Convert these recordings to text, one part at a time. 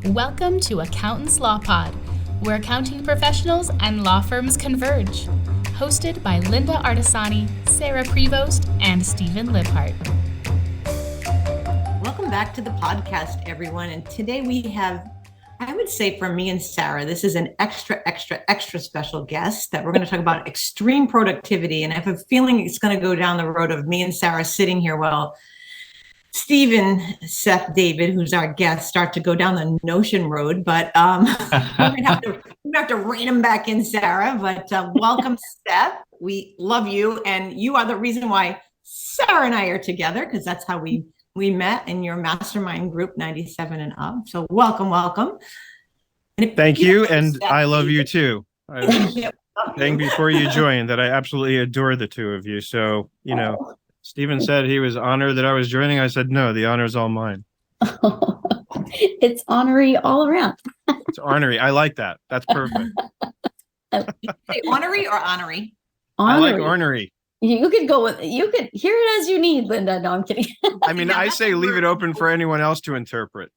Welcome to Accountants Law Pod, where accounting professionals and law firms converge. Hosted by Linda Artisani, Sarah Prevost, and Stephen Libhart. Welcome back to the podcast, everyone. And today we have, I would say for me and Sarah, this is an extra special guest that we're going to talk about extreme productivity. And I have a feeling it's going to go down the road of me and Sarah sitting here while Stephen, Seth David, who's our guest, start to go down the Notion road. But we're going to have to rein him back in, Sarah. But welcome, Seth. We love you. And you are the reason why Sarah and I are together, because that's how we met in your mastermind group, 97 and up. So welcome. Thank you. And I love you too. I was saying before you joined that I absolutely adore the two of you. So, Stephen said he was honored that I was joining. I said, no, the honor is all mine. It's honorary all around. It's ornery. I like that. That's perfect. Say ornery or honorary? I like ornery. You could hear it as you need, Linda. No, I'm kidding. I mean, I say leave it open for anyone else to interpret.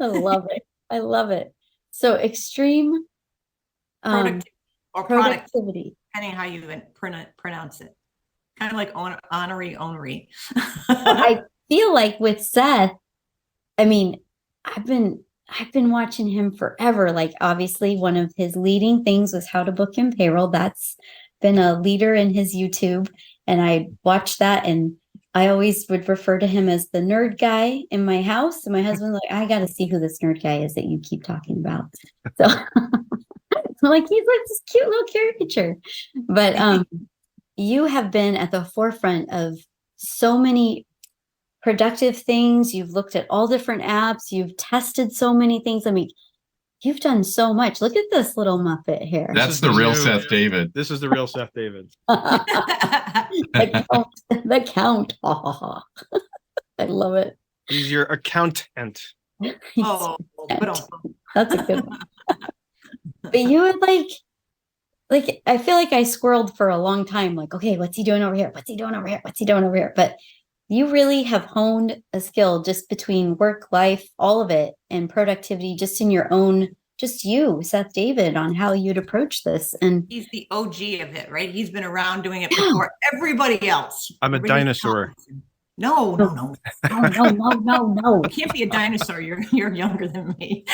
I love it. So extreme productivity. Depending on how you pronounce it. Kind of like honorary. I feel like with Seth, I mean, I've been watching him forever. Like, obviously, one of his leading things was how to book and payroll. That's been a leader in his YouTube, and I watched that, and I always would refer to him as the nerd guy in my house. And my husband's like, I got to see who this nerd guy is that you keep talking about. So I'm like, he's like this cute little caricature, but you have been at the forefront of so many productive things. You've looked at all different apps. You've tested so many things. I mean, you've done so much. Look at this little Muppet here. That's the real Seth David. This is the real Seth David. The count. I love it. He's your accountant. That's a good one. But you would like, I feel like I squirreled for a long time. Like, okay, what's he doing over here? What's he doing over here? What's he doing over here? But you really have honed a skill just between work, life, all of it, and productivity, just in your own, just you, Seth David, on how you'd approach this. And he's the OG of it, right? He's been around doing it before everybody else. I'm a dinosaur. No. No. You can't be a dinosaur. You're younger than me.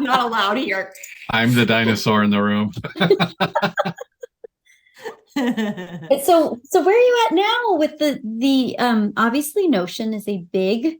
Not allowed here. I'm the dinosaur in the room. So where are you at now with the obviously Notion is a big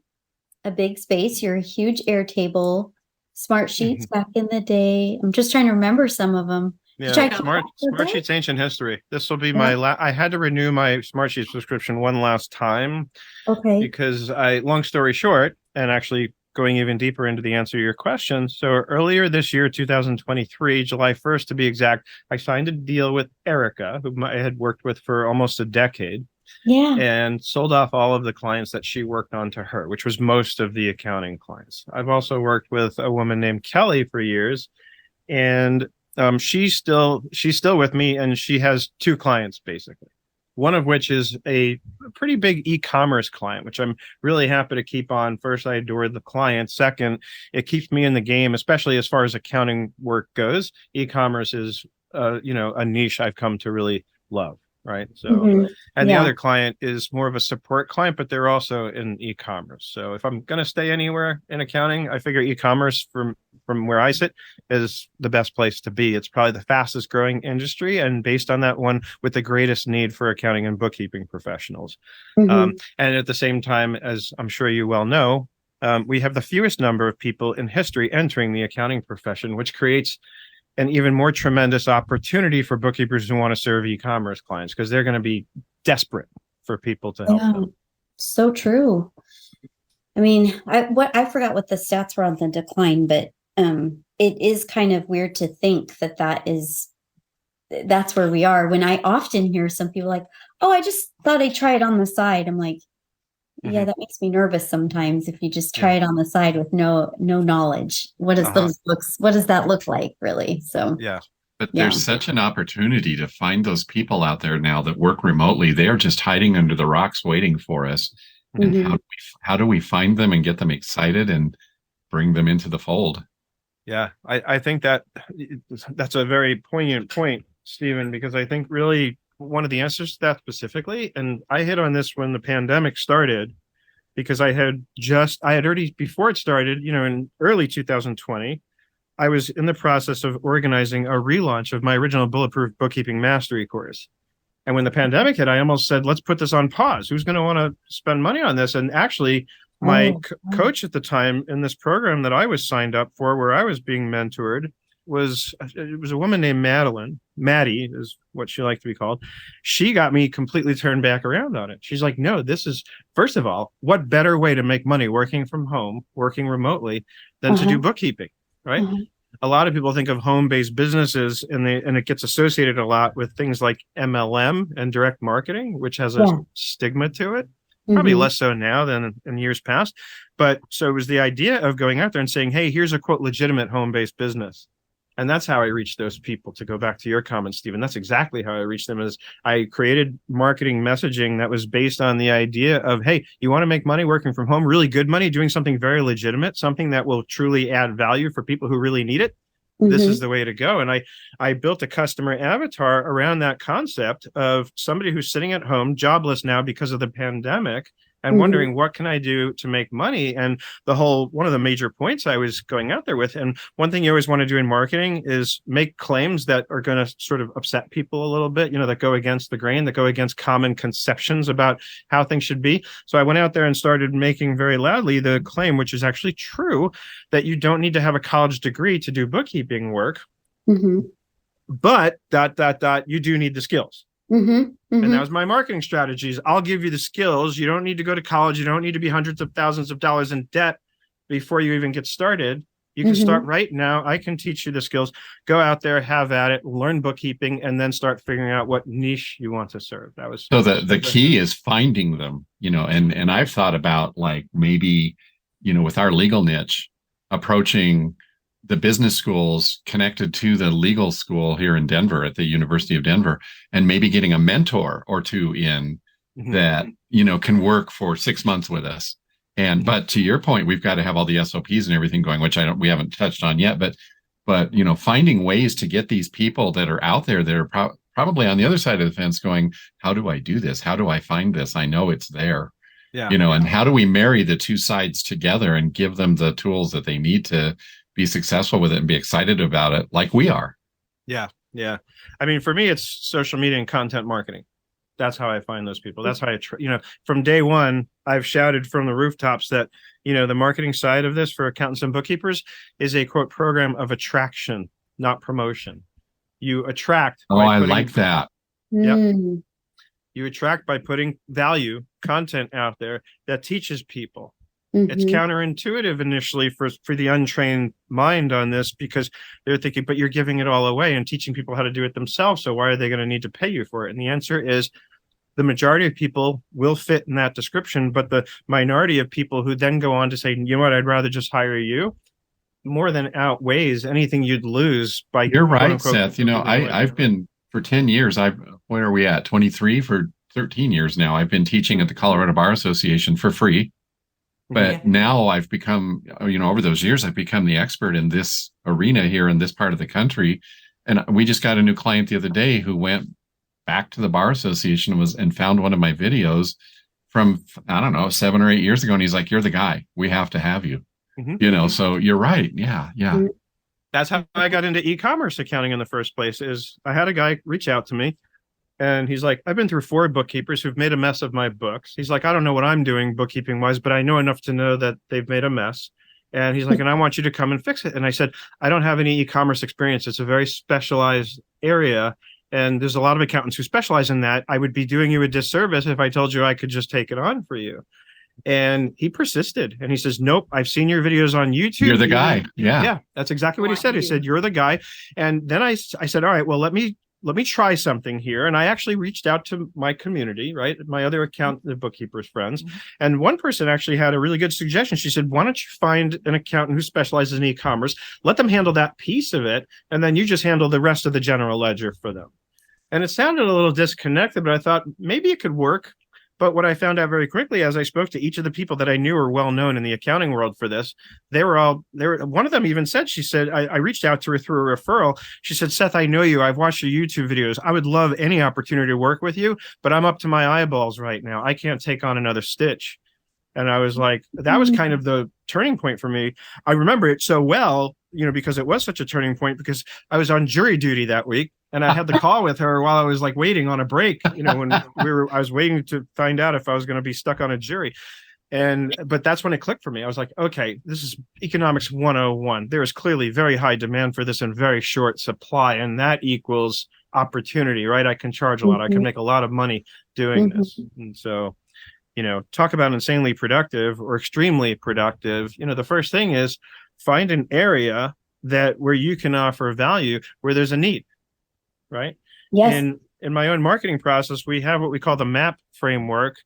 space. You're a huge Airtable, Smart Sheets back in the day. I'm just trying to remember some of them. Yeah, Smart Sheets ancient history. This will be my I had to renew my Smart Sheets subscription one last time. Okay. Because long story short, and actually going even deeper into the answer to your question. So earlier this year, 2023, July 1st to be exact, I signed a deal with Erica, whom I had worked with for almost a decade. Yeah. And sold off all of the clients that she worked on to her, which was most of the accounting clients. I've also worked with a woman named Kelly for years, and she's still with me, and she has two clients basically. One of which is a pretty big e-commerce client, which I'm really happy to keep on. First, I adore the client. Second, it keeps me in the game, especially as far as accounting work goes. E-commerce is, a niche I've come to really love. Right. So, and the other client is more of a support client, but they're also in e-commerce. So if I'm going to stay anywhere in accounting, I figure e-commerce from where I sit is the best place to be. It's probably the fastest growing industry, and based on that one with the greatest need for accounting and bookkeeping professionals. And at the same time, as I'm sure you well know, we have the fewest number of people in history entering the accounting profession, which creates an even more tremendous opportunity for bookkeepers who want to serve e-commerce clients, because they're going to be desperate for people to help them. So true. I mean, I forgot what the stats were on the decline, but it is kind of weird to think that's where we are. When I often hear some people like, oh, I just thought I'd try it on the side. I'm like, yeah, that makes me nervous sometimes if you just try it on the side with no knowledge. What does that look like, really? So But there's such an opportunity to find those people out there now that work remotely. They're just hiding under the rocks waiting for us. And how do we find them and get them excited and bring them into the fold? Yeah, I think that's a very poignant point, Stephen, because I think really one of the answers to that specifically, and I hit on this when the pandemic started, because I had already, before it started, in early 2020, I was in the process of organizing a relaunch of my original Bulletproof Bookkeeping Mastery course. And when the pandemic hit, I almost said, let's put this on pause. Who's going to want to spend money on this? And actually, my coach at the time in this program that I was signed up for, where I was being mentored, was a woman named Maddie is what she liked to be called. She got me completely turned back around on it. She's like, no, this is, first of all, what better way to make money working from home, working remotely, than to do bookkeeping, right? A lot of people think of home-based businesses, and it gets associated a lot with things like MLM and direct marketing, which has a stigma to it. Probably less so now than in years past. But so it was the idea of going out there and saying, hey, here's a quote legitimate home-based business. And that's how I reached those people. To go back to your comment, Stephen, that's exactly how I reached them. Is I created marketing messaging that was based on the idea of, hey, you want to make money working from home, really good money, doing something very legitimate, something that will truly add value for people who really need it. This is the way to go. And I built a customer avatar around that concept of somebody who's sitting at home, jobless now because of the pandemic, and wondering, what can I do to make money? And one of the major points I was going out there with, and one thing you always want to do in marketing is make claims that are going to sort of upset people a little bit, that go against the grain, that go against common conceptions about how things should be. So I went out there and started making very loudly the claim, which is actually true, that you don't need to have a college degree to do bookkeeping work, but ... you do need the skills. And that was my marketing strategies. I'll give you the skills. You don't need to go to college. You don't need to be hundreds of thousands of dollars in debt before you even get started. You can start right now. I can teach you the skills. Go out there, have at it, learn bookkeeping, and then start figuring out what niche you want to serve. That was so the key is finding them, and I've thought about, like, maybe, with our legal niche, approaching the business schools connected to the legal school here in Denver at the University of Denver, and maybe getting a mentor or two in that, can work for 6 months with us. But to your point, we've got to have all the SOPs and everything going, which we haven't touched on yet, but finding ways to get these people that are out there that are probably on the other side of the fence going, how do I do this? How do I find this? I know it's there. And how do we marry the two sides together and give them the tools that they need to be successful with it and be excited about it, like we are? Yeah. I mean, for me, it's social media and content marketing. That's how I find those people. That's how I, from day one, I've shouted from the rooftops that, the marketing side of this for accountants and bookkeepers is a quote program of attraction, not promotion. You attract. I like that. Yep. You attract by putting value content out there that teaches people. It's counterintuitive initially for the untrained mind on this, because they're thinking, but you're giving it all away and teaching people how to do it themselves. So why are they going to need to pay you for it? And the answer is the majority of people will fit in that description, but the minority of people who then go on to say, you know what, I'd rather just hire you, more than outweighs anything you'd lose by. You're right, Seth. I've been for 10 years. Where are we at? 23 for 13 years now. I've been teaching at the Colorado Bar Association for free. But now I've become, over those years, I've become the expert in this arena here in this part of the country. And we just got a new client the other day who went back to the Bar Association and found one of my videos from, I don't know, 7 or 8 years ago. And he's like, you're the guy. We have to have you. So you're right. Yeah. That's how I got into e-commerce accounting in the first place. Is I had a guy reach out to me. And he's like, I've been through 4 bookkeepers who've made a mess of my books. He's like, I don't know what I'm doing bookkeeping wise, but I know enough to know that they've made a mess. And he's like, and I want you to come and fix it. And I said, I don't have any e-commerce experience. It's a very specialized area. And there's a lot of accountants who specialize in that. I would be doing you a disservice if I told you I could just take it on for you. And he persisted. And he says, nope, I've seen your videos on YouTube. You're the guy. Yeah, that's exactly what he said. He said, you're the guy. And then I said, all right, well, let me try something here. And I actually reached out to my community, right? My other accountant, bookkeepers friends. And one person actually had a really good suggestion. She said, why don't you find an accountant who specializes in e-commerce, let them handle that piece of it, and then you just handle the rest of the general ledger for them. And it sounded a little disconnected, but I thought maybe it could work. But what I found out very quickly as I spoke to each of the people that I knew were well known in the accounting world for this, one of them even said, she said, I reached out to her through a referral. She said, Seth, I know you. I've watched your YouTube videos. I would love any opportunity to work with you, but I'm up to my eyeballs right now. I can't take on another stitch. And I was like, that was kind of the turning point for me. I remember it so well, because it was such a turning point, because I was on jury duty that week. And I had the call with her while I was like waiting on a break, when I was waiting to find out if I was going to be stuck on a jury. But that's when it clicked for me. I was like, okay, this is economics 101. There is clearly very high demand for this and very short supply. And that equals opportunity, right? I can charge a lot. I can make a lot of money doing this. And so, talk about insanely productive or extremely productive. The first thing is find an area where you can offer value, where there's a need. Right. Yes. In my own marketing process, we have what we call the MAP framework.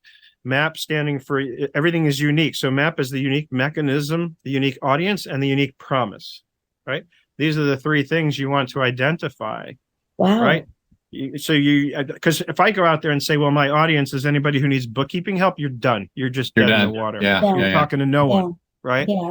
MAP standing for everything is unique. So MAP is the unique mechanism, the unique audience, and the unique promise. Right. These are the three things you want to identify. Wow. Right. Because if I go out there and say, well, my audience is anybody who needs bookkeeping help, you're done. You're just dead in the water. You're talking to no one. Right. Yeah.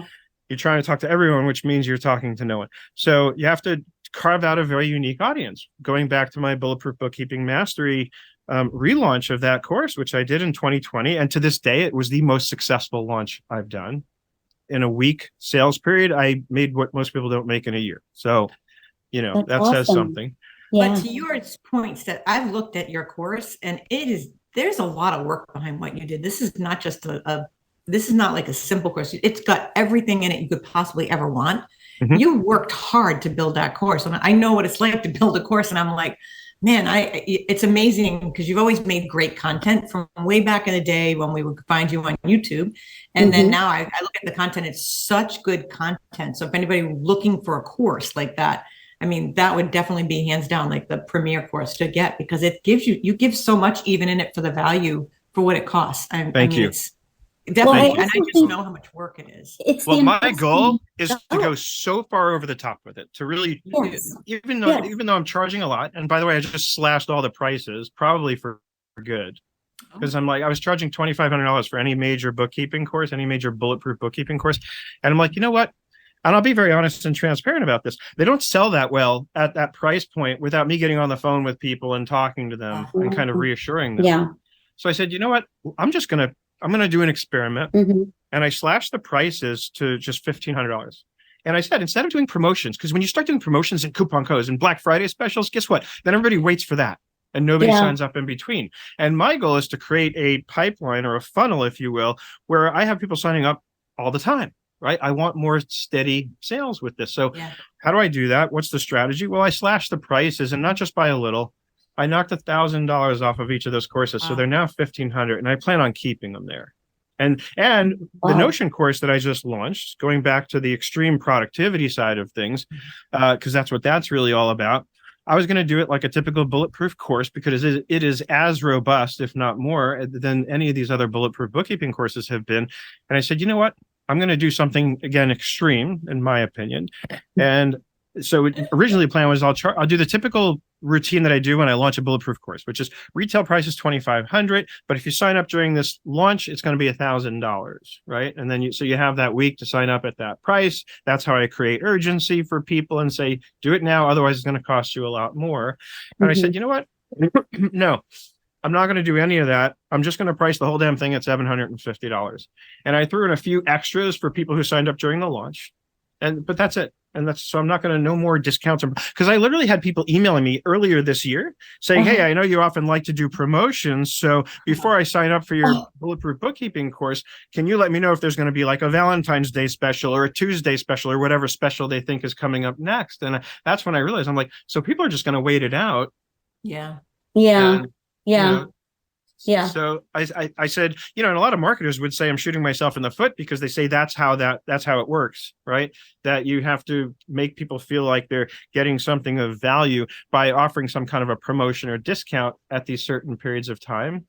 You're trying to talk to everyone, which means you're talking to no one. So you have to carve out a very unique audience. Going back to my Bulletproof Bookkeeping Mastery relaunch of that course, which I did in 2020. And to this day, it was the most successful launch I've done. In a week sales period, I made what most people don't make in a year. So, That's that awesome. Says something. Yeah. But to your points, that I've looked at your course, and there's a lot of work behind what you did. This is not just this is not like a simple course. It's got everything in it you could possibly ever want. You worked hard to build that course. And I know what it's like to build a course. And I'm like, man, it's amazing, because you've always made great content from way back in the day when we would find you on YouTube. And then now I look at the content, it's such good content. So if anybody looking for a course like that, I mean, that would definitely be hands down like the premier course to get, because it gives you give so much even in it for the value for what it costs. Thank you. It's definitely, and I just know how much work it is. My goal is to go so far over the top with it, to really, even though I'm charging a lot. And by the way, I just slashed all the prices, probably for good, because I was charging $2,500 for any major bookkeeping course, any major bulletproof bookkeeping course. And I'm like, you know what? And I'll be very honest and transparent about this. They don't sell that well at that price point without me getting on the phone with people and talking to them and kind of reassuring them. Yeah. So I said, you know what? I'm going to do an experiment. And I slashed the prices to just $1,500. And I said, instead of doing promotions, because when you start doing promotions and coupon codes and Black Friday specials, guess what? Then everybody waits for that and nobody signs up in between. And my goal is to create a pipeline or a funnel, if you will, where I have people signing up all the time. Right. I want more steady sales with this. So how do I do that? What's the strategy? Well, I slashed the prices, and not just by a little. I knocked $1,000 off of each of those courses. So they're now $1,500, and I plan on keeping them there. And the Notion course that I just launched, going back to the extreme productivity side of things, because that's what that's really all about. I was going to do it like a typical bulletproof course, because it is as robust, if not more, than any of these other bulletproof bookkeeping courses have been. And I said, you know what? I'm going to do something, again, extreme, in my opinion. And so originally the plan was I'll do the typical routine that I do when I launch a bulletproof course, which is retail price is $2,500. But if you sign up during this launch, it's going to be $1,000, right? And then you have that week to sign up at that price. That's how I create urgency for people and say, do it now. Otherwise, it's going to cost you a lot more. And I said, you know what? No. I'm not going to do any of that. I'm just going to price the whole damn thing at $750. And I threw in a few extras for people who signed up during the launch. But that's it. So I'm not going to no more discounts, because I literally had people emailing me earlier this year saying, hey, I know you often like to do promotions. So before I sign up for your Bulletproof Bookkeeping course, can you let me know if there's going to be like a Valentine's Day special or a Tuesday special or whatever special they think is coming up next? And that's when I realized, I'm like, so people are just going to wait it out. Yeah. So I said, and a lot of marketers would say I'm shooting myself in the foot, because they say that's how it works, right? That you have to make people feel like they're getting something of value by offering some kind of a promotion or discount at these certain periods of time.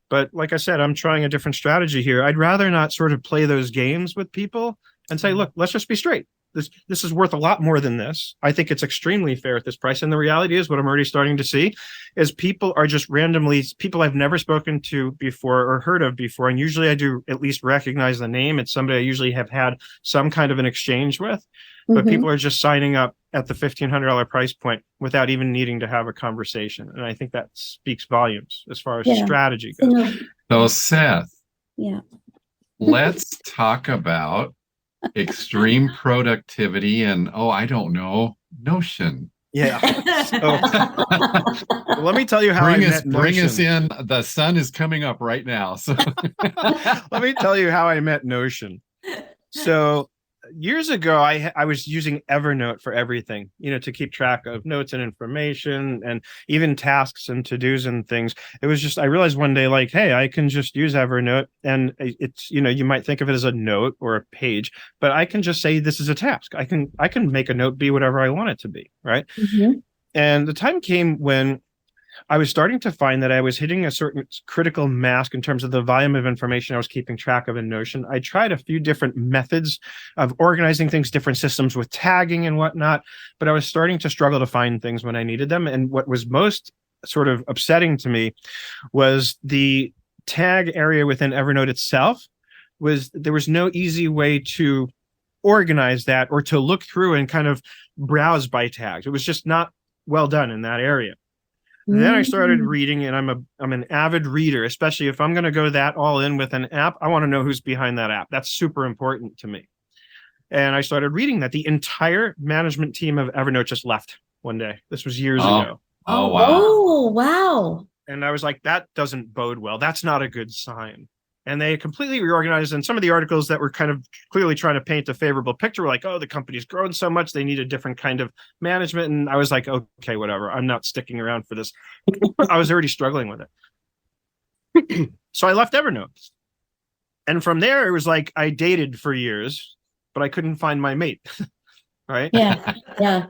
But like I said, I'm trying a different strategy here. I'd rather not sort of play those games with people and say, look, let's just be straight. this is worth a lot more than this. I think it's extremely fair at this price. And the reality is, what I'm already starting to see is people are just randomly people I've never spoken to before or heard of before. And usually I do at least recognize the name. It's somebody I usually have had some kind of an exchange with, but people are just signing up at the $1,500 price point without even needing to have a conversation. And I think that speaks volumes as far as strategy goes. So Seth, yeah, let's talk about extreme productivity and I don't know, Notion. Yeah. So, let me tell you how bring I met Notion. Bring us in. The sun is coming up right now. So let me tell you how I met Notion. So years ago, I was using Evernote for everything, to keep track of notes and information and even tasks and to-dos and things. It was just, I realized one day, like, hey, I can just use Evernote, and it's, you might think of it as a note or a page, but I can just say, this is a task. I can make a note be whatever I want it to be. Right. And the time came when I was starting to find that I was hitting a certain critical mass in terms of the volume of information I was keeping track of in Notion. I tried a few different methods of organizing things, different systems with tagging and whatnot, but I was starting to struggle to find things when I needed them. And what was most sort of upsetting to me was the tag area within Evernote itself. There was no easy way to organize that or to look through and kind of browse by tags. It was just not well done in that area. And then I started reading, and I'm an avid reader, especially if I'm going to go that all in with an app. I want to know who's behind that app. That's super important to me. And I started reading that the entire management team of Evernote just left one day. This was years ago. Oh, wow. Oh, wow. And I was like, that doesn't bode well. That's not a good sign. And they completely reorganized. And some of the articles that were kind of clearly trying to paint a favorable picture were like, oh, the company's grown so much, they need a different kind of management. And I was like, okay, whatever. I'm not sticking around for this. I was already struggling with it. So I left Evernote. And from there, it was like I dated for years, but I couldn't find my mate. Right? Yeah. Yeah.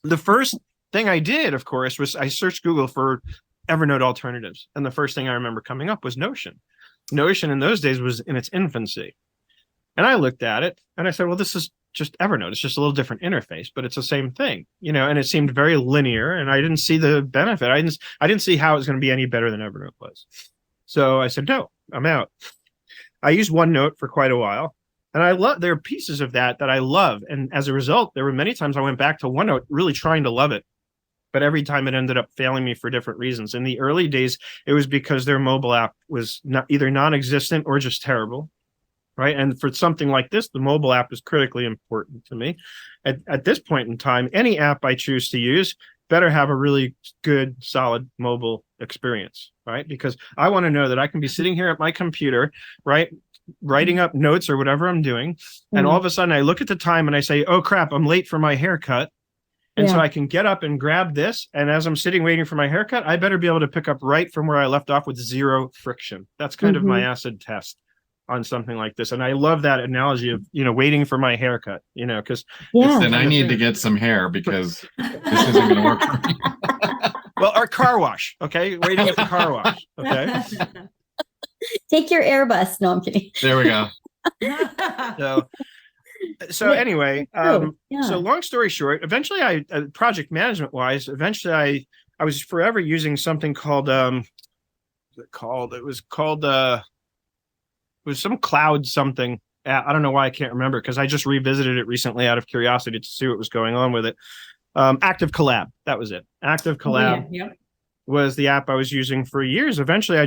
The first thing I did, of course, was I searched Google for Evernote alternatives. And the first thing I remember coming up was Notion. Notion in those days was in its infancy. And I looked at it and I said, well, this is just Evernote. It's just a little different interface, but it's the same thing, and it seemed very linear, and I didn't see the benefit. I didn't see how it was going to be any better than Evernote was. So I said, no, I'm out. I used OneNote for quite a while, and there are pieces of that I love. And as a result, there were many times I went back to OneNote really trying to love it. But every time it ended up failing me for different reasons. In the early days, it was because their mobile app was not either non-existent or just terrible, right? And for something like this, the mobile app is critically important to me. At this point in time, any app I choose to use better have a really good, solid mobile experience, right? Because I want to know that I can be sitting here at my computer, right, writing up notes or whatever I'm doing, and all of a sudden I look at the time and I say, oh crap, I'm late for my haircut. And so I can get up and grab this. And as I'm sitting waiting for my haircut, I better be able to pick up right from where I left off with zero friction. That's kind of my acid test on something like this. And I love that analogy of, waiting for my haircut, because then I need to get some hair because this isn't going to work for me. Well, our car wash. Okay. Waiting at the car wash. Okay. Take your Airbus. No, I'm kidding. There we go. So anyway, so long story short, eventually project management wise, I was forever using something called, it was some cloud something. I don't know why I can't remember, because I just revisited it recently out of curiosity to see what was going on with it. Active Collab. That was it. Active Collab. Yeah. Was the app I was using for years. Eventually,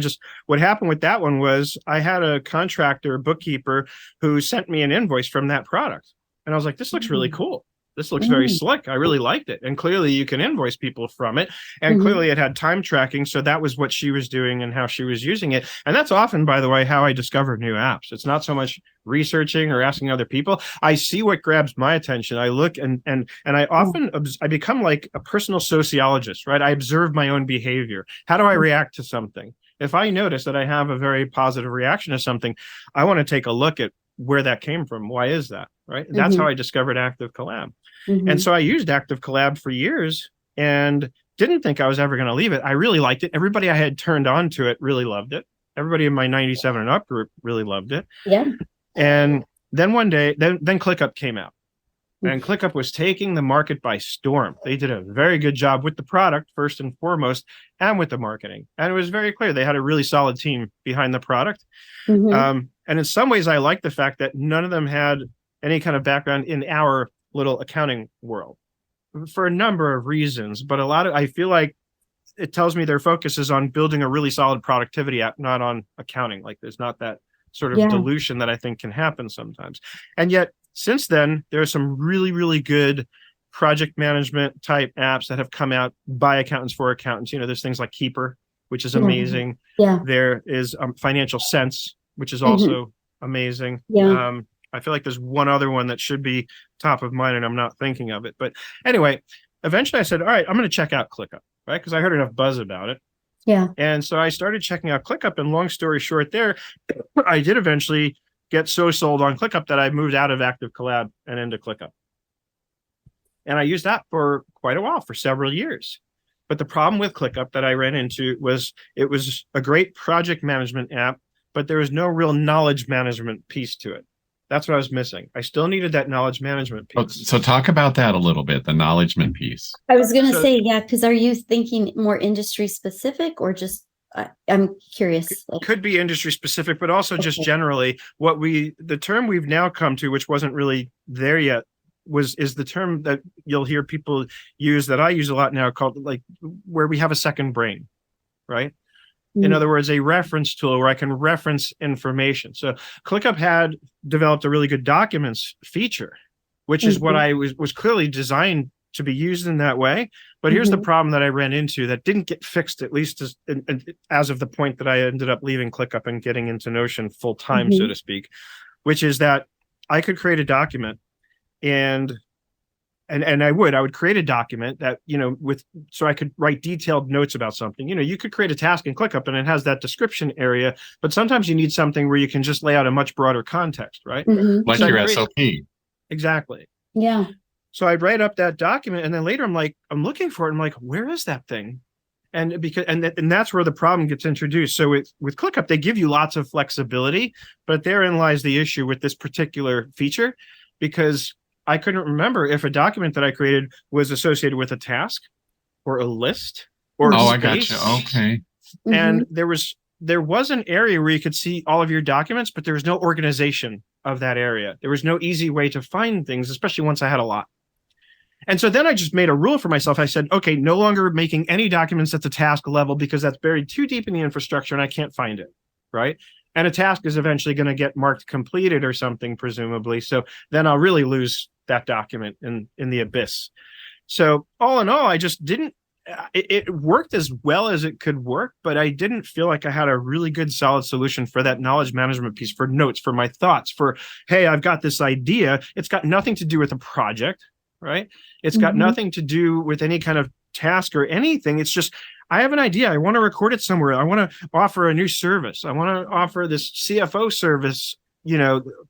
what happened with that one was I had a contractor, bookkeeper, who sent me an invoice from that product. And I was like, this looks really cool. This looks very slick. I really liked it. And clearly you can invoice people from it. And clearly it had time tracking. So that was what she was doing and how she was using it. And that's often, by the way, how I discover new apps. It's not so much researching or asking other people. I see what grabs my attention. I look and I often, I become like a personal sociologist, right? I observe my own behavior. How do I react to something? If I notice that I have a very positive reaction to something, I want to take a look at where that came from. Why is that? Right. That's how I discovered Active Collab. And so I used Active Collab for years and didn't think I was ever going to leave it. I really liked it. Everybody I had turned on to it really loved it. Everybody in my 97 and up group really loved it. Yeah. And then one day, then ClickUp came out. And ClickUp was taking the market by storm. They did a very good job with the product, first and foremost, and with the marketing. And it was very clear they had a really solid team behind the product. And in some ways, I like the fact that none of them had any kind of background in our little accounting world for a number of reasons. But I feel like it tells me their focus is on building a really solid productivity app, not on accounting. Like there's not that sort of dilution that I think can happen sometimes. And yet, since then, there are some really, really good project management type apps that have come out by accountants for accountants. There's things like Keeper, which is amazing. There is Financial Sense, which is also amazing. I feel like there's one other one that should be top of mind and I'm not thinking of it. But anyway, eventually I said, all right, I'm going to check out ClickUp, right? Because I heard enough buzz about it. And so I started checking out ClickUp, and long story short there, I did eventually get so sold on ClickUp that I moved out of Active Collab and into ClickUp. And I used that for quite a while, for several years. But the problem with ClickUp that I ran into was it was a great project management app, but there was no real knowledge management piece to it. That's what I was missing. I still needed that knowledge management piece. So talk about that a little bit, the knowledgement piece. I was going to say, because are you thinking more industry specific or just, I'm curious. Could be industry specific, but also just generally the term we've now come to, which wasn't really there yet, is the term that you'll hear people use that I use a lot now, called like where we have a second brain, right? In other words, a reference tool where I can reference information. So ClickUp had developed a really good documents feature, which is what I was clearly designed to be used in that way. But here's the problem that I ran into that didn't get fixed, at least as of the point that I ended up leaving ClickUp and getting into Notion full time, so to speak, which is that I could create a document and I would create a document that, so I could write detailed notes about something. You could create a task in ClickUp and it has that description area, but sometimes you need something where you can just lay out a much broader context, right? Like so your SOP. Exactly. Yeah. So I'd write up that document and then later I'm looking for it. I'm like, where is that thing? And that's where the problem gets introduced. So with ClickUp, they give you lots of flexibility, but therein lies the issue with this particular feature, because I couldn't remember if a document that I created was associated with a task or a list or I space. got you. Okay. And there was an area where you could see all of your documents, but there was no organization of that area. There was no easy way to find things, especially once I had a lot. And so then I just made a rule for myself. I said, okay, no longer making any documents at the task level because that's buried too deep in the infrastructure and I can't find it, right? And a task is eventually going to get marked completed or something, presumably. So then I'll really lose that document in the abyss. So all in all, I just didn't, it worked as well as it could work, but I didn't feel like I had a really good, solid solution for that knowledge management piece, for notes, for my thoughts, for, hey, I've got this idea. It's got nothing to do with a project, right? It's got nothing to do with any kind of task or anything. It's just, I have an idea. I want to record it somewhere. I want to offer a new service. I want to offer this CFO service,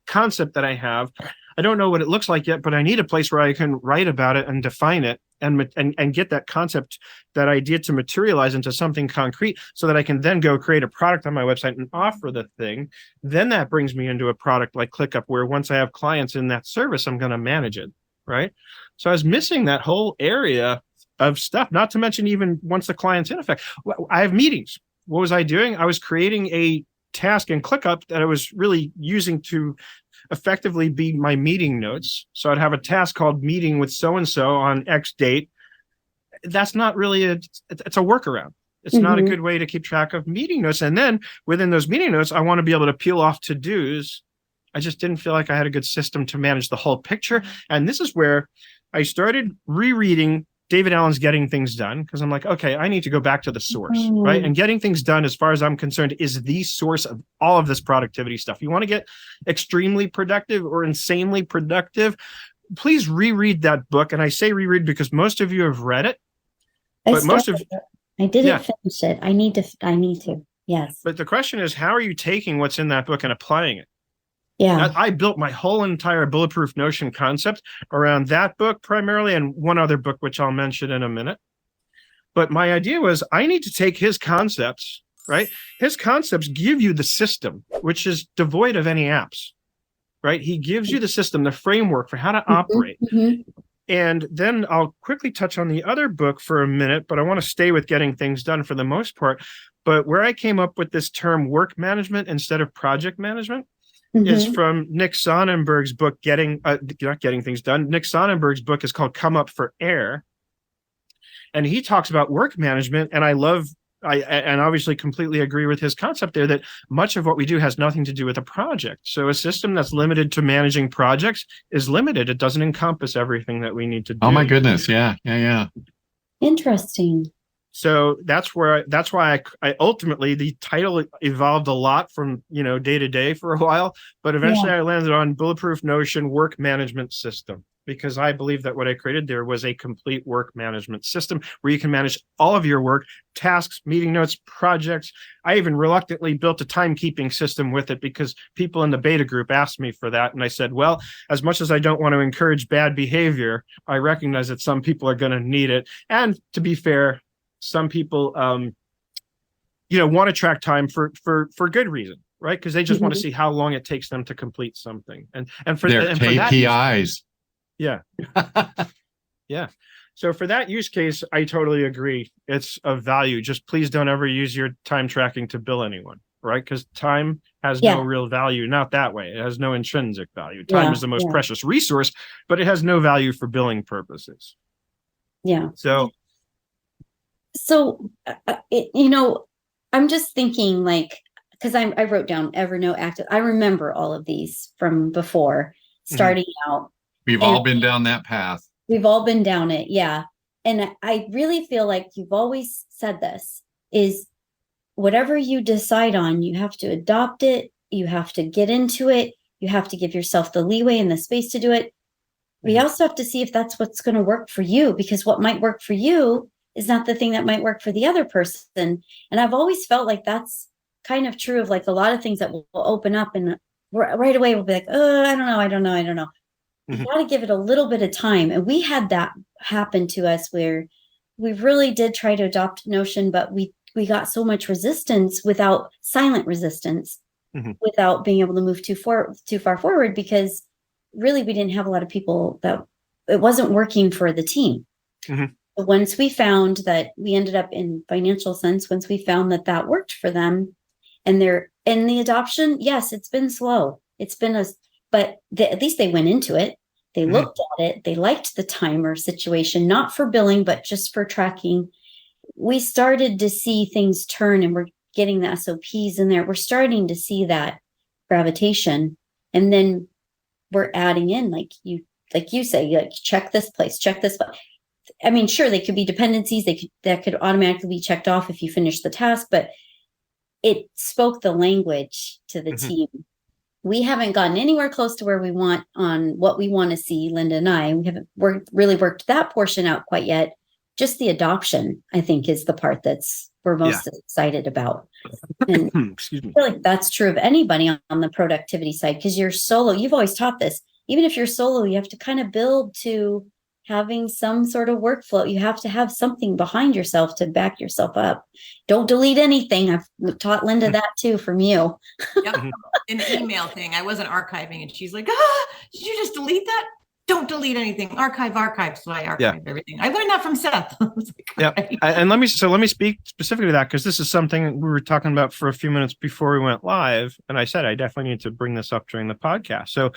concept that I have. I don't know what it looks like yet, but I need a place where I can write about it and define it and get that concept, that idea to materialize into something concrete so that I can then go create a product on my website and offer the thing. Then that brings me into a product like ClickUp, where once I have clients in that service, I'm going to manage it, right? So I was missing that whole area of stuff, not to mention even once the client's in effect. I have meetings. What was I doing? I was creating a task in ClickUp that I was really using to effectively be my meeting notes. So I'd have a task called meeting with so-and-so on X date. That's not really it's a workaround. It's not a good way to keep track of meeting notes. And then within those meeting notes, I want to be able to peel off to-dos. I just didn't feel like I had a good system to manage the whole picture. And this is where I started rereading David Allen's Getting Things Done, because I'm like, okay, I need to go back to the source, right? And Getting Things Done, as far as I'm concerned, is the source of all of this productivity stuff. You want to get extremely productive or insanely productive, please reread that book. And I say reread because most of you have read it. I didn't finish it. I need to. Yes. But the question is, how are you taking what's in that book and applying it? Yeah. I built my whole entire Bulletproof Notion concept around that book primarily, and one other book, which I'll mention in a minute. But my idea was I need to take his concepts, right? His concepts give you the system, which is devoid of any apps. right? He gives you the system, the framework for how to operate. And then I'll quickly touch on the other book for a minute, but I want to stay with getting things done for the most part. But where I came up with this term work management instead of project management is from Nick Sonnenberg's book, Not Getting Things Done. Nick Sonnenberg's book is called Come Up for Air. And he talks about work management. And I obviously completely agree with his concept there that much of what we do has nothing to do with a project. So a system that's limited to managing projects is limited. It doesn't encompass everything that we need to do. Oh my goodness. Yeah. Interesting. So that's why I ultimately, the title evolved a lot from, day to day for a while, but eventually I landed on Bulletproof Notion Work Management System, because I believe that what I created there was a complete work management system where you can manage all of your work, tasks, meeting notes, projects. I even reluctantly built a timekeeping system with it because people in the beta group asked me for that. And I said, well, as much as I don't want to encourage bad behavior, I recognize that some people are going to need it. And to be fair, some people, want to track time for good reason, right? Because they just want to see how long it takes them to complete something. And for their KPIs. Yeah. Yeah. So for that use case, I totally agree. It's of value. Just please don't ever use your time tracking to bill anyone, right? Because time has no real value. Not that way. It has no intrinsic value. Time is the most precious resource, but it has no value for billing purposes. Yeah. So, I'm just thinking because I wrote down Evernote Active. I remember all of these from before starting out. We've all been down that path. We've all been down it. Yeah. And I really feel like you've always said this is whatever you decide on, you have to adopt it. You have to get into it. You have to give yourself the leeway and the space to do it. We also have to see if that's what's going to work for you, because what might work for you is not the thing that might work for the other person. And I've always felt like that's kind of true of a lot of things that will open up and right away we'll be like, oh, I don't know. You got to give it a little bit of time. And we had that happen to us where we really did try to adopt Notion, but we got so much resistance silent resistance without being able to move too far forward, because really we didn't have a lot of people that it wasn't working for the team. But once we found that we ended up in financial sense, once we found that worked for them and the adoption, yes, it's been slow. It's been but at least they went into it. They looked at it. They liked the timer situation, not for billing, but just for tracking. We started to see things turn, and we're getting the SOPs in there. We're starting to see that gravitation. And then we're adding in, like you say, check this place, check this place. I mean, sure, they could be dependencies. That could automatically be checked off if you finish the task, but it spoke the language to the team. We haven't gotten anywhere close to where we want on what we want to see, Linda and I. We haven't really worked that portion out quite yet. Just the adoption, I think, is the part we're most excited about. And excuse me. I feel like that's true of anybody on the productivity side, because you're solo. You've always taught this. Even if you're solo, you have to kind of build to having some sort of workflow. You have to have something behind yourself to back yourself up. Don't delete anything. I've taught Linda that too from you. Yep. An email thing. I wasn't archiving, and she's like, did you just delete that? Don't delete anything. Archive. So I archive everything. I learned that from Seth. And let me speak specifically to that, because this is something we were talking about for a few minutes before we went live. And I said, I definitely need to bring this up during the podcast. So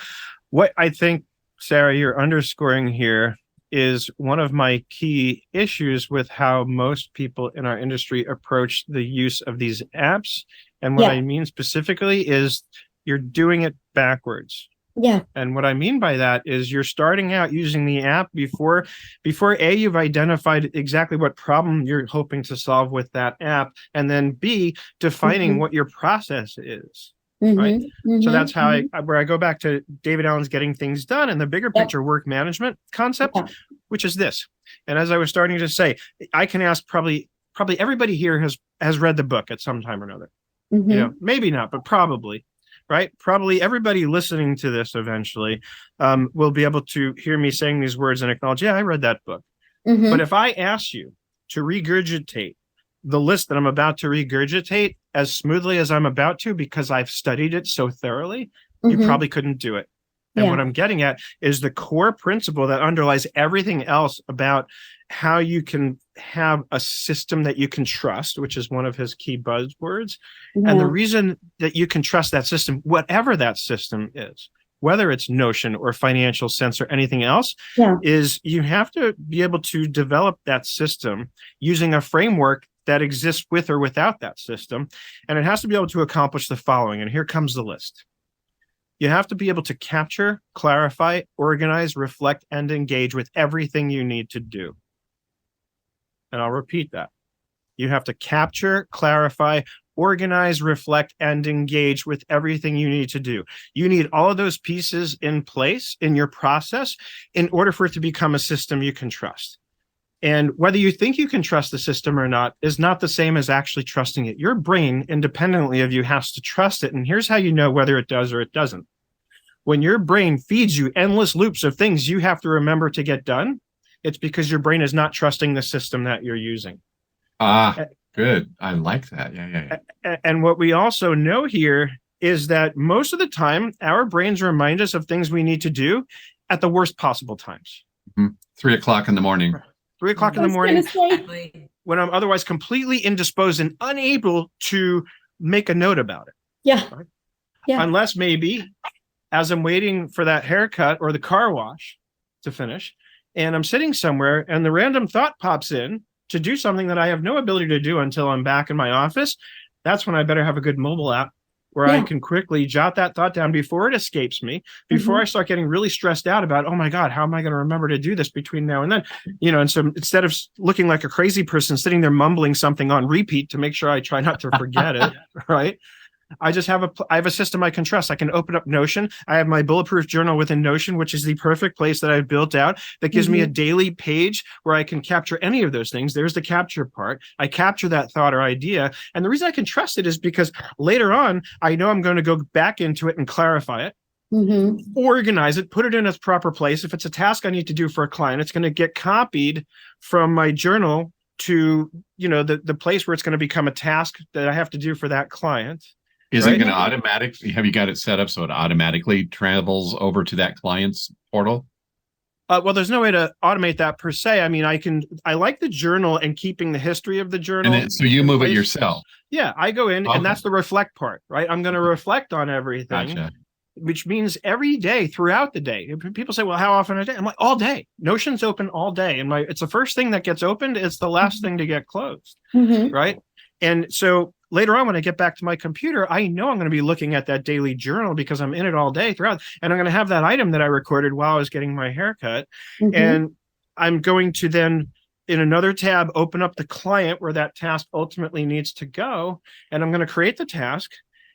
what I think, Sarah, you're underscoring here is one of my key issues with how most people in our industry approach the use of these apps. And what I mean specifically is you're doing it backwards. Yeah. And what I mean by that is you're starting out using the app before you've identified exactly what problem you're hoping to solve with that app, and then B, defining what your process is. Right. So that's how I go back to David Allen's Getting Things Done and the bigger picture work management concept, which is this. And as I was starting to say, I can ask probably everybody here has read the book at some time or another. Maybe not, but probably. Right. Probably everybody listening to this eventually will be able to hear me saying these words and acknowledge, I read that book. But if I ask you to regurgitate the list that I'm about to regurgitate as smoothly as I'm about to, because I've studied it so thoroughly, you probably couldn't do it. And Yeah. what I'm getting at is the core principle that underlies everything else about how you can have a system that you can trust, which is one of his key buzzwords. And the Yeah. reason that you can trust that system, whatever that system is, whether it's Notion or Financial Sense or anything else, Yeah. is you have to be able to develop that system using a framework that exists with or without that system. And it has to be able to accomplish the following. And here comes the list. You have to be able to capture, clarify, organize, reflect, and engage with everything you need to do. And I'll repeat that. You have to capture, clarify, organize, reflect, and engage with everything you need to do. You need all of those pieces in place in your process in order for it to become a system you can trust. And whether you think you can trust the system or not is not the same as actually trusting it. Your brain, independently of you, has to trust it. And here's how you know whether it does or it doesn't. When your brain feeds you endless loops of things you have to remember to get done, it's because your brain is not trusting the system that you're using. Good. I like that. Yeah. And what we also know here is that most of the time, our brains remind us of things we need to do at the worst possible times. 3 o'clock in the morning. 3 o'clock in the I was morning, gonna say, Exactly. when I'm otherwise completely indisposed and unable to make a note about it. yeah. Yeah. Unless maybe as I'm waiting for that haircut or the car wash to finish, and I'm sitting somewhere and the random thought pops in to do something that I have no ability to do until I'm back in my office, that's when I better have a good mobile app where I Yeah. can quickly jot that thought down before it escapes me, before I start getting really stressed out about, oh my God, how am I going to remember to do this between now and then? And so instead of looking like a crazy person sitting there mumbling something on repeat to make sure I try not to forget it, right? I have a system I can trust. I can open up Notion. I have my bulletproof journal within Notion, which is the perfect place that I've built out that gives me a daily page where I can capture any of those things. There's the capture part. I capture that thought or idea. And the reason I can trust it is because later on, I know I'm going to go back into it and clarify it, organize it, put it in its proper place. If it's a task I need to do for a client, it's going to get copied from my journal to, the place where it's going to become a task that I have to do for that client. Is Right. it going to automatically, have you got it set up so it automatically travels over to that client's portal? Well, there's no way to automate that per se. I mean, I like the journal and keeping the history of the journal. And then, so you move it yourself. Yeah, I go in Okay. and that's the reflect part, right? I'm going to reflect on everything, Gotcha. which means every day throughout the day. People say, well, how often a day? I'm like, all day. Notion's open all day. And it's the first thing that gets opened. It's the last thing to get closed, right? And so later on, when I get back to my computer, I know I'm going to be looking at that daily journal because I'm in it all day throughout. And I'm going to have that item that I recorded while I was getting my haircut. And I'm going to then, in another tab, open up the client where that task ultimately needs to go. And I'm going to create the task.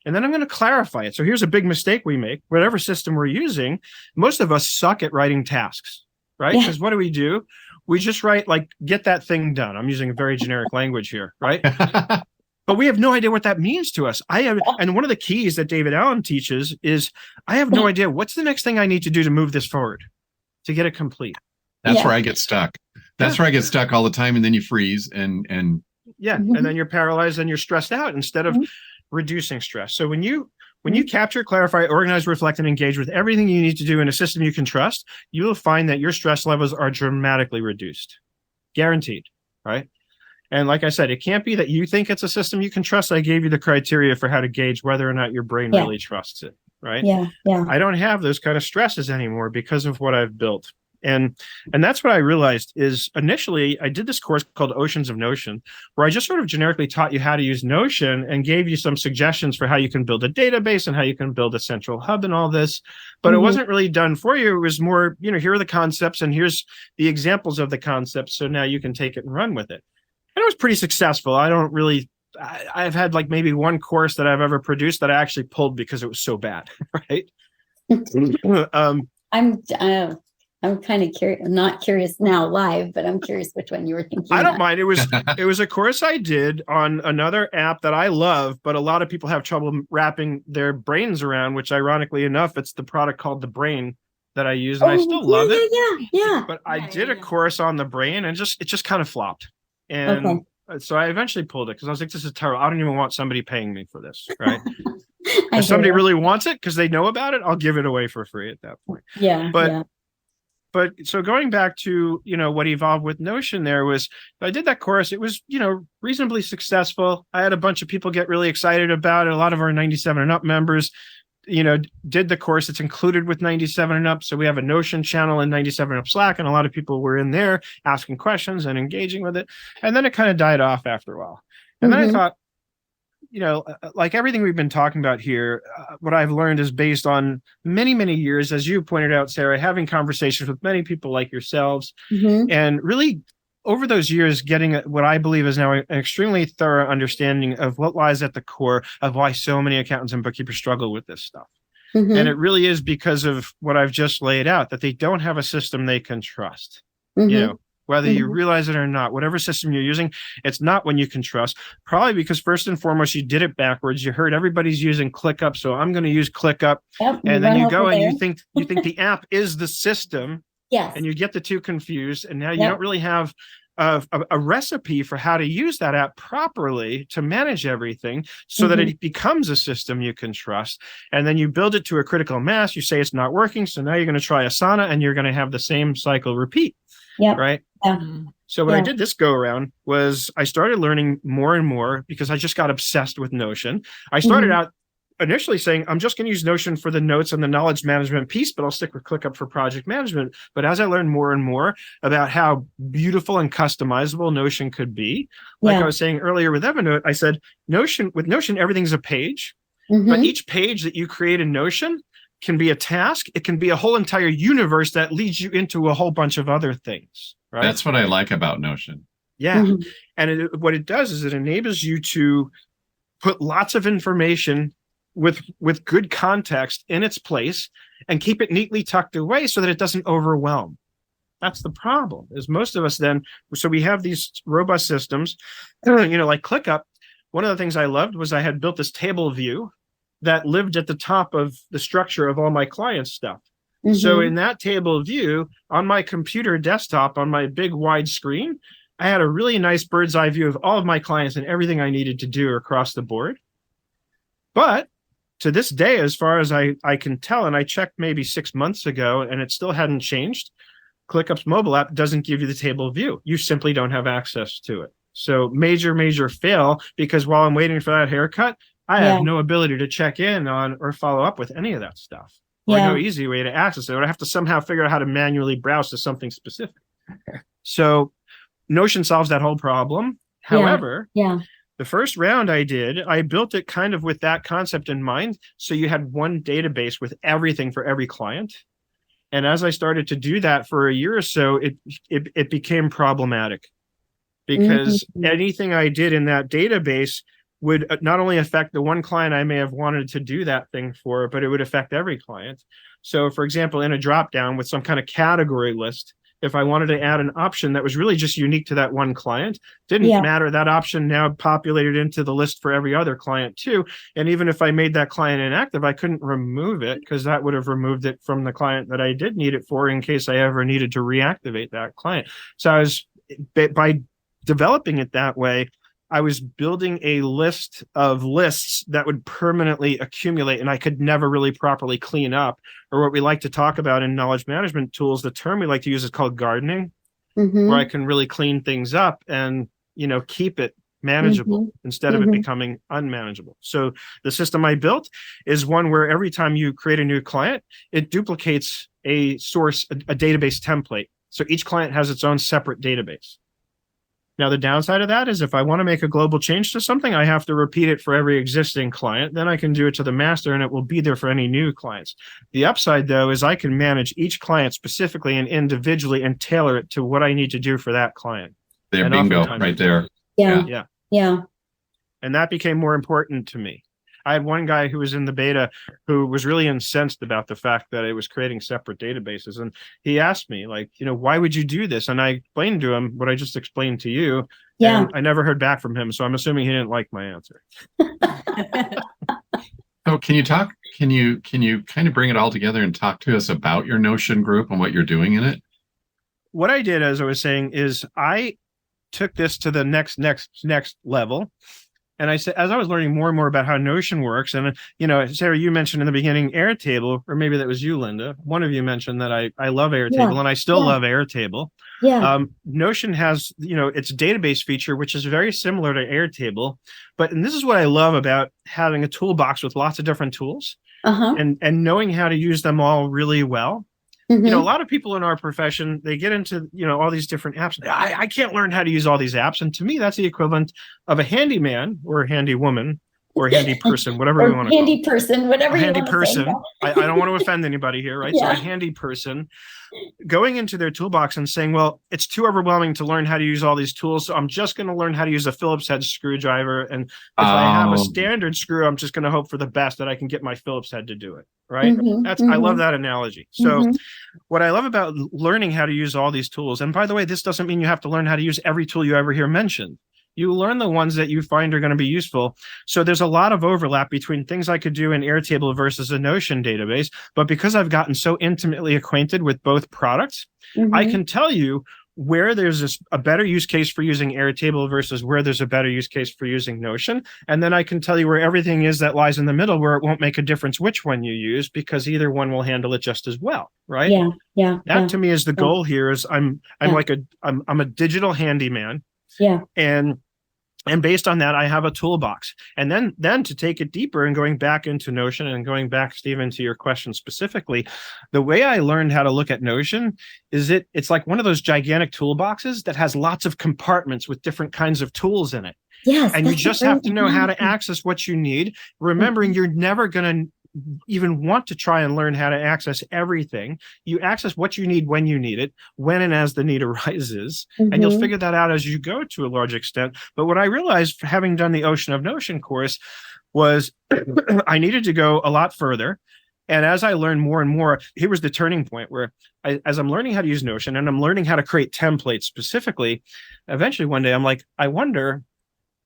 And then I'm going to clarify it. So here's a big mistake we make. Whatever system we're using, most of us suck at writing tasks, right? Yeah. Because what do? We just write like, get that thing done. I'm using a very generic language here, right? But we have no idea what that means to us. And one of the keys that David Allen teaches is I have no idea what's the next thing I need to do to move this forward, to get it complete. That's where I get stuck. That's where I get stuck all the time. And then you freeze and and then you're paralyzed and you're stressed out instead of reducing stress. So when you capture, clarify, organize, reflect, and engage with everything you need to do in a system you can trust, you will find that your stress levels are dramatically reduced. Guaranteed, right? And like I said, it can't be that you think it's a system you can trust. I gave you the criteria for how to gauge whether or not your brain really trusts it, right? Yeah. I don't have those kind of stresses anymore because of what I've built. And that's what I realized is initially I did this course called Oceans of Notion, where I just sort of generically taught you how to use Notion and gave you some suggestions for how you can build a database and how you can build a central hub and all this. But it wasn't really done for you. It was more, here are the concepts and here's the examples of the concepts. So now you can take it and run with it. And it was pretty successful. I've had like maybe one course that I've ever produced that I actually pulled because it was so bad, right? I'm kind of curious. I'm not curious now live, but I'm curious which one you were thinking. I don't mind. It was a course I did on another app that I love, but a lot of people have trouble wrapping their brains around, which ironically enough, it's the product called The Brain that I use, and I still love it. Yeah. But I did a course on The Brain and it just kind of flopped. And so I eventually pulled it because I was like, this is terrible. I don't even want somebody paying me for this, right? If somebody really wants it because they know about it, I'll give it away for free at that point. Yeah. But so going back to, what evolved with Notion there was, I did that course. It was, reasonably successful. I had a bunch of people get really excited about it. A lot of our 97 and up members, did the course. It's included with 97 and up. So we have a Notion channel in 97 and up Slack, and a lot of people were in there asking questions and engaging with it. And then it kind of died off after a while. And then I thought, like everything we've been talking about here, what I've learned is based on many, many years, as you pointed out, Sarah, having conversations with many people like yourselves, and really over those years, getting what I believe is now an extremely thorough understanding of what lies at the core of why so many accountants and bookkeepers struggle with this stuff. And it really is because of what I've just laid out, that they don't have a system they can trust. Whether you realize it or not, whatever system you're using, it's not one you can trust. Probably because first and foremost, you did it backwards. You heard everybody's using ClickUp, so I'm going to use ClickUp. And then you go and you think the app is the system. Yes. And you get the two confused. And now you don't really have a recipe for how to use that app properly to manage everything so that it becomes a system you can trust. And then you build it to a critical mass. You say it's not working. So now you're going to try Asana and you're going to have the same cycle repeat. Right. So what I did this go around was I started learning more and more because I just got obsessed with Notion. I started out initially saying, I'm just going to use Notion for the notes and the knowledge management piece, but I'll stick with ClickUp for project management. But as I learned more and more about how beautiful and customizable Notion could be, like I was saying earlier with Evernote, I said, with Notion, everything's a page, but each page that you create in Notion can be a task. It can be a whole entire universe that leads you into a whole bunch of other things. Right? That's what I like about Notion. Yeah. And what it does is it enables you to put lots of information with good context in its place and keep it neatly tucked away so that it doesn't overwhelm. That's the problem, is most of us then, so we have these robust systems, like ClickUp. One of the things I loved was I had built this table view that lived at the top of the structure of all my clients' stuff. So in that table view, on my computer desktop, on my big wide screen, I had a really nice bird's eye view of all of my clients and everything I needed to do across the board. But to this day, as far as I can tell, and I checked maybe 6 months ago and it still hadn't changed, ClickUp's mobile app doesn't give you the table view. You simply don't have access to it. So major fail, because while I'm waiting for that haircut, I have no ability to check in on or follow up with any of that stuff. Or no easy way to access it. Or I have to somehow figure out how to manually browse to something specific. So Notion solves that whole problem. However, the first round I built it kind of with that concept in mind. So you had one database with everything for every client. And as I started to do that for a year or so, it became problematic because anything I did in that database would not only affect the one client I may have wanted to do that thing for, but it would affect every client. So for example, in a dropdown with some kind of category list, if I wanted to add an option that was really just unique to that one client, didn't matter. That option now populated into the list for every other client too. And even if I made that client inactive, I couldn't remove it because that would have removed it from the client that I did need it for in case I ever needed to reactivate that client. So by developing it that way, I was building a list of lists that would permanently accumulate and I could never really properly clean up, or what we like to talk about in knowledge management tools. The term we like to use is called gardening, where I can really clean things up and, keep it manageable instead of it becoming unmanageable. So the system I built is one where every time you create a new client, it duplicates a database template. So each client has its own separate database. Now, the downside of that is if I want to make a global change to something, I have to repeat it for every existing client. Then I can do it to the master and it will be there for any new clients. The upside, though, is I can manage each client specifically and individually and tailor it to what I need to do for that client. There, bingo, right there. Yeah. And that became more important to me. I had one guy who was in the beta who was really incensed about the fact that it was creating separate databases. And he asked me, why would you do this? And I explained to him what I just explained to you. Yeah. And I never heard back from him. So I'm assuming he didn't like my answer. So can you kind of bring it all together and talk to us about your Notion group and what you're doing in it? What I did, as I was saying, is I took this to the next level. And I said, as I was learning more and more about how Notion works, and Sarah, you mentioned in the beginning Airtable, or maybe that was you, Linda. One of you mentioned that I love Airtable, and I still love Airtable. Yeah. Notion has, its database feature, which is very similar to Airtable. And this is what I love about having a toolbox with lots of different tools, and knowing how to use them all really well. A lot of people in our profession, they get into, all these different apps. I can't learn how to use all these apps. And to me, that's the equivalent of a handyman or a handy woman or a handy person, whatever we want to call it. Handy person, whatever you want to say. Handy person. I don't want to offend anybody here, right? So a handy person going into their toolbox and saying, well, it's too overwhelming to learn how to use all these tools. So I'm just going to learn how to use a Phillips head screwdriver. And if I have a standard screw, I'm just going to hope for the best that I can get my Phillips head to do it. Right. I love that analogy. So what I love about learning how to use all these tools, and by the way, this doesn't mean you have to learn how to use every tool you ever hear mentioned. You learn the ones that you find are going to be useful. So there's a lot of overlap between things I could do in Airtable versus a Notion database. But because I've gotten so intimately acquainted with both products, I can tell you where there's a better use case for using Airtable versus where there's a better use case for using Notion. And then I can tell you where everything is that lies in the middle, where it won't make a difference which one you use, because either one will handle it just as well. Right. That to me is the goal here. Is I'm a digital handyman. And based on that, I have a toolbox. And then to take it deeper and going back into Notion and going back, Stephen, to your question specifically, the way I learned how to look at Notion is it's like one of those gigantic toolboxes that has lots of compartments with different kinds of tools in it. Yes. And you just have to know how to access what you need, remembering you're never going to even want to try and learn how to access everything. You access what you need when you need it, when and as the need arises, and you'll figure that out as you go to a large extent. But what I realized, having done the Ocean of Notion course, was I needed to go a lot further. And as I learned more and more, here was the turning point where as I'm learning how to use Notion and I'm learning how to create templates specifically, eventually one day I'm like, I wonder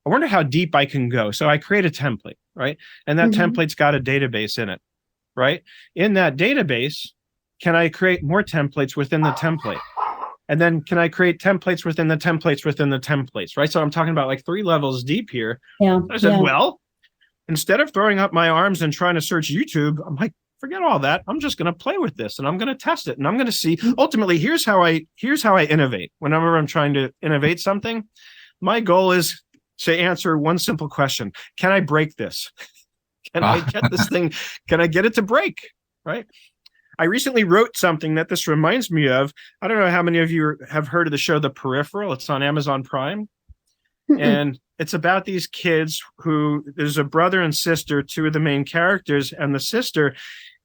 how deep I can go. So I create a template, right? And that template's got a database in it, right? In that database, can I create more templates within the template? And then can I create templates within the templates within the templates, right? So I'm talking about like 3 levels deep here. I said, well, instead of throwing up my arms and trying to search YouTube, I'm like, forget all that. I'm just going to play with this and I'm going to test it. And I'm going to see, ultimately, here's how I innovate. Whenever I'm trying to innovate something, my goal is to answer one simple question. Can I break this? Can I get this thing? Can I get it to break? Right. I recently wrote something that this reminds me of. I don't know how many of you have heard of the show The Peripheral. It's on Amazon Prime. And it's about these kids who there's a brother and sister, 2 of the main characters, and the sister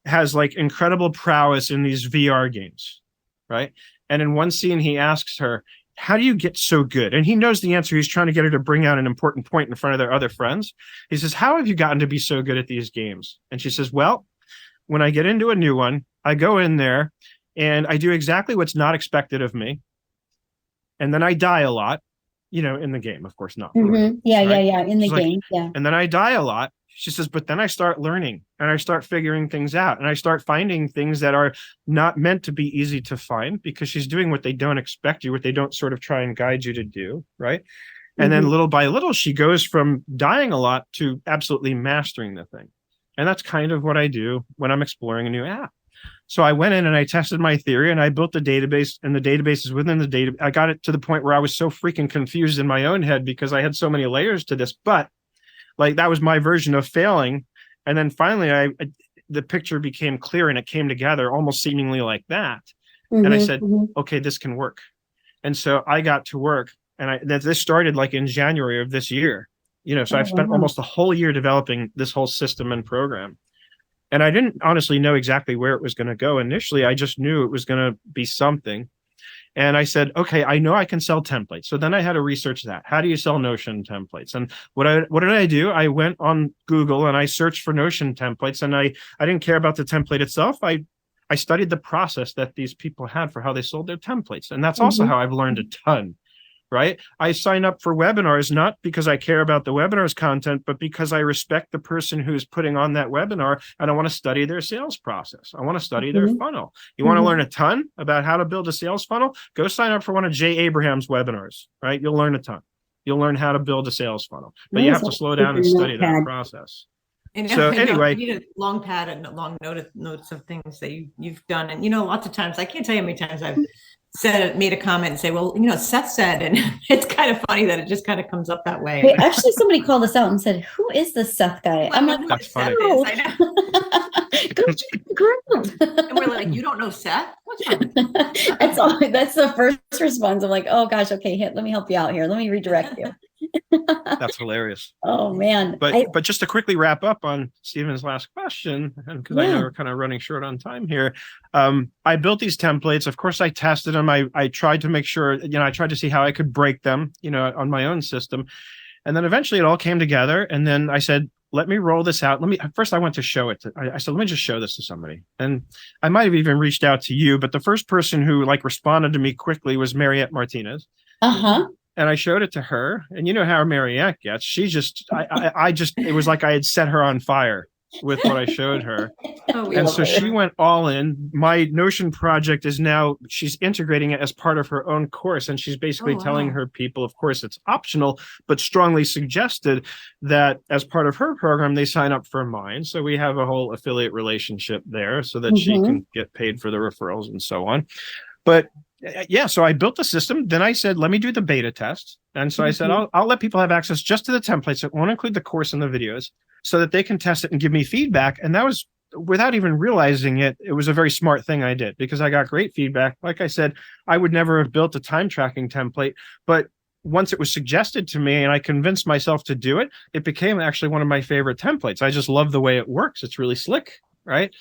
has like incredible prowess in these VR games. Right. And in one scene, he asks her, how do you get so good? And he knows the answer. He's trying to get her to bring out an important point in front of their other friends. He says, how have you gotten to be so good at these games? And she says, well, when I get into a new one, I go in there and I do exactly what's not expected of me. And then I die a lot, in the game, of course, not. Yeah. In the She's game. Like, and then I die a lot. She says, but then I start learning and I start figuring things out and I start finding things that are not meant to be easy to find, because she's doing what they don't expect you, what they don't sort of try and guide you to do. Right. And then little by little, she goes from dying a lot to absolutely mastering the thing. And that's kind of what I do when I'm exploring a new app. So I went in and I tested my theory and I built the database, and the databases within the data. I got it to the point where I was so freaking confused in my own head because I had so many layers to this, but like that was my version of failing. And then finally the picture became clear and it came together almost seemingly like that. And I said, okay, this can work. And so I got to work, and this started like in January of this year, so I've spent almost a whole year developing this whole system and program. And I didn't honestly know exactly where it was going to go. Initially, I just knew it was going to be something. And I said, okay, I know I can sell templates. So then I had to research that. How do you sell Notion templates? And what did I do? I went on Google and I searched for Notion templates, and I didn't care about the template itself. I studied the process that these people had for how they sold their templates. And that's also how I've learned a ton. Right? I sign up for webinars, not because I care about the webinar's content, but because I respect the person who's putting on that webinar, and I want to study their sales process. I want to study their funnel. You want to learn a ton about how to build a sales funnel? Go sign up for one of Jay Abraham's webinars, right? You'll learn a ton. you'll learn how to build a sales funnel. But you have to slow down and study that process. And so anyway, you need a long pad and a long notes of things that you've done. And, lots of times, I can't tell you how many times I've made a comment and say, well, Seth said, and it's kind of funny that it just kind of comes up that way. Wait, actually, somebody called us out and said, who is this Seth guy? I'm like, that's funny. Go check the group. And we're like, you don't know Seth? What's wrong with you? That's the first response. I'm like, oh gosh, okay, let me help you out here. Let me redirect you. That's hilarious. Oh man. But just to quickly wrap up on Stephen's last question, and because I know we're kind of running short on time here, I built these templates. Of course, I tested them. I tried to make sure, I tried to see how I could break them, on my own system. And then eventually it all came together. And then I said, let me roll this out. First I went to show it. I said, let me just show this to somebody. And I might have even reached out to you, but the first person who responded to me quickly was Mariette Martinez. Uh-huh. And I showed it to her, and you know how Mariette gets. She just, it was like I had set her on fire with what I showed her. And so she went all in. My Notion project is now, she's integrating it as part of her own course. And she's basically telling her people, of course, it's optional, but strongly suggested that as part of her program, they sign up for mine. So we have a whole affiliate relationship there so that she can get paid for the referrals and so on. But so I built the system. Then I said, let me do the beta test. And so I said, I'll let people have access just to the templates. It won't include the course and the videos so that they can test it and give me feedback. And that was, without even realizing it, it was a very smart thing I did because I got great feedback. Like I said, I would never have built a time tracking template, but once it was suggested to me and I convinced myself to do it, it became actually one of my favorite templates. I just love the way it works. It's really slick, right?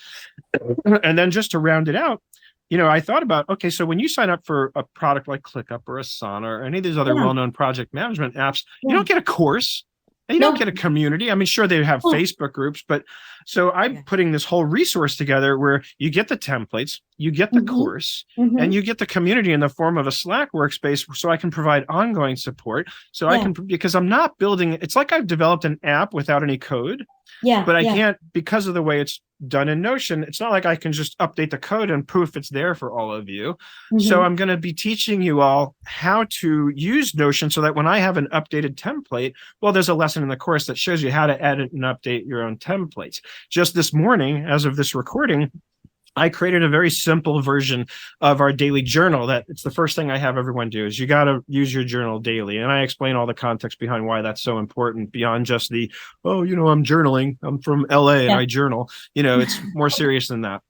And then just to round it out, I thought about, okay, so when you sign up for a product like ClickUp or Asana or any of these other well-known project management apps, you don't get a course and you don't get a community. I mean, sure, they have Facebook groups, but so I'm putting this whole resource together where you get the templates, you get the course, and you get the community in the form of a Slack workspace so I can provide ongoing support. So I can, because I'm not building, it's like I've developed an app without any code. But I can't, because of the way it's done in Notion, it's not like I can just update the code and poof, it's there for all of you. So I'm going to be teaching you all how to use Notion so that when I have an updated template, well, there's a lesson in the course that shows you how to edit and update your own templates. Just this morning, as of this recording, I created a very simple version of our daily journal that it's the first thing I have everyone do is you got to use your journal daily. And I explain all the context behind why that's so important beyond just the, I'm journaling. I'm from LA and I journal. It's more serious than that.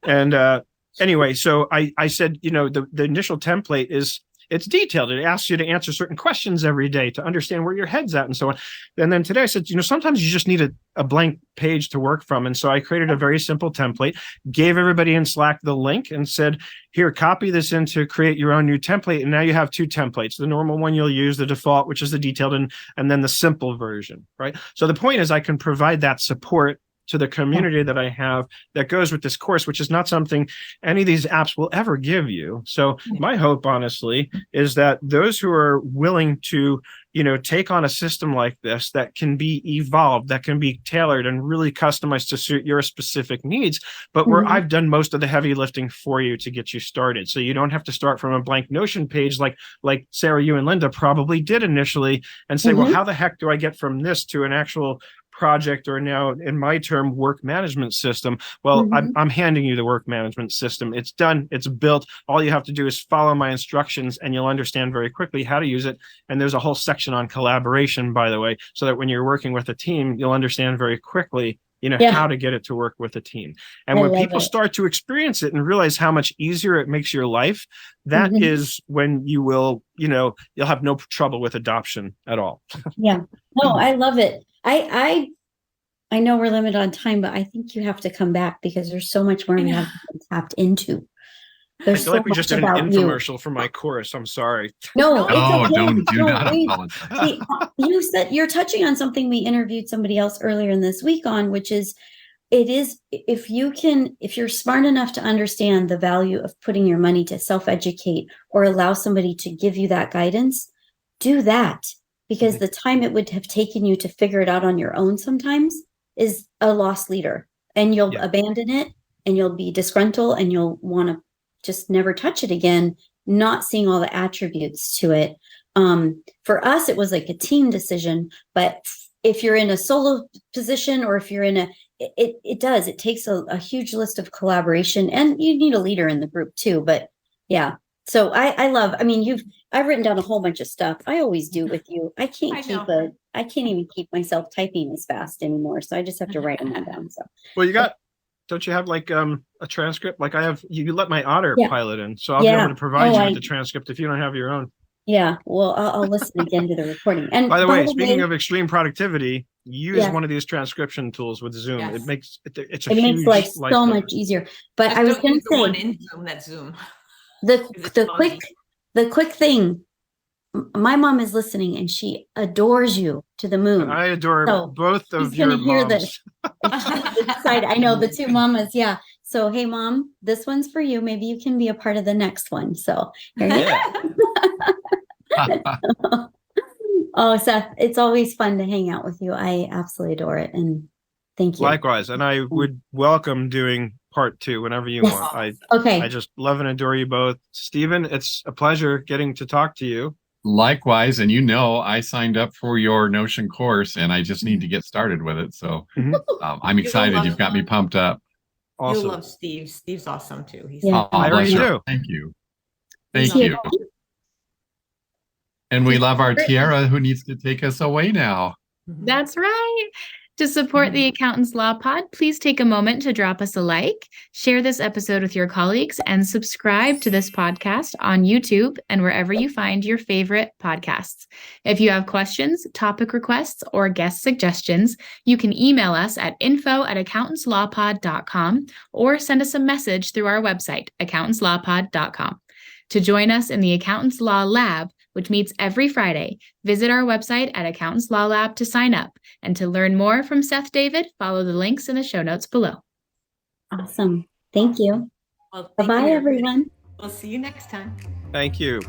And anyway, so I said, the initial template is, it's detailed. It asks you to answer certain questions every day to understand where your head's at and so on. And then today I said, sometimes you just need a blank page to work from. And so I created a very simple template, gave everybody in Slack the link and said, here, copy this in to create your own new template. And now you have two templates, the normal one you'll use, the default, which is the detailed, and then the simple version, right? So the point is I can provide that support to the community that I have that goes with this course, which is not something any of these apps will ever give you. So my hope, honestly, is that those who are willing to, take on a system like this that can be evolved, that can be tailored and really customized to suit your specific needs, but where I've done most of the heavy lifting for you to get you started. So you don't have to start from a blank Notion page like Sarah, you and Linda probably did initially and say, well, how the heck do I get from this to an actual project, or now in my term, work management system? Well, I'm handing you the work management system. It's done. It's built. All you have to do is follow my instructions and you'll understand very quickly how to use it. And there's a whole section on collaboration, by the way, so that when you're working with a team, you'll understand very quickly how to get it to work with a team. And when people start to experience it and realize how much easier it makes your life, that is when you will, you'll have no trouble with adoption at all. No, I love it. I know we're limited on time, but I think you have to come back because there's so much more we haven't tapped into. There's I feel like we just did an infomercial for my course. I'm sorry. No, okay. Do not apologize. You said you're touching on something we interviewed somebody else earlier in this week on, which is, if you're smart enough to understand the value of putting your money to self-educate or allow somebody to give you that guidance, do that. Because the time it would have taken you to figure it out on your own sometimes is a lost leader, and you'll abandon it and you'll be disgruntled and you'll want to just never touch it again, not seeing all the attributes to it. For us, it was like a team decision, but if you're in a solo position or if you're in it takes a huge list of collaboration, and you need a leader in the group too. But yeah, so I've written down a whole bunch of stuff. I always do with you. I can't even keep myself typing as fast anymore. So I just have to write them all down. So, well, don't you have like a transcript? Like I have, you let my autopilot in, so I'll be able to provide you with the transcript if you don't have your own. Yeah, well, I'll listen again to the recording. And by the way, speaking of extreme productivity, use one of these transcription tools with Zoom. Yes. It makes life so much easier. But I was going to say, in Zoom, that's Zoom. The quick thing. My mom is listening, and she adores you to the moon. I adore both of your moms. Hear this. I know the two mamas. Yeah. So, hey, Mom, this one's for you. Maybe you can be a part of the next one. So, here you go. Oh, Seth, it's always fun to hang out with you. I absolutely adore it. And thank you. Likewise. And I would welcome doing part 2 whenever you want. I just love and adore you both. Stephen, it's a pleasure getting to talk to you. Likewise. And I signed up for your Notion course and I just need to get started with it. So I'm excited. You've got me pumped up. Awesome. You'll love Steve. Steve's awesome too. I already do. Thank you. Thank you. And we love our Tiara, who needs to take us away now. That's right. To support the Accountants Law Pod, please take a moment to drop us a like, share this episode with your colleagues, and subscribe to this podcast on YouTube and wherever you find your favorite podcasts. If you have questions, topic requests, or guest suggestions, you can email us at info@accountantslawpod.com or send us a message through our website, accountantslawpod.com. To join us in the Accountants Law Lab, which meets every Friday, visit our website at Accountants Law Lab to sign up. And to learn more from Seth David, follow the links in the show notes below. Awesome. Thank you. Well, bye-bye, everyone. We'll see you next time. Thank you.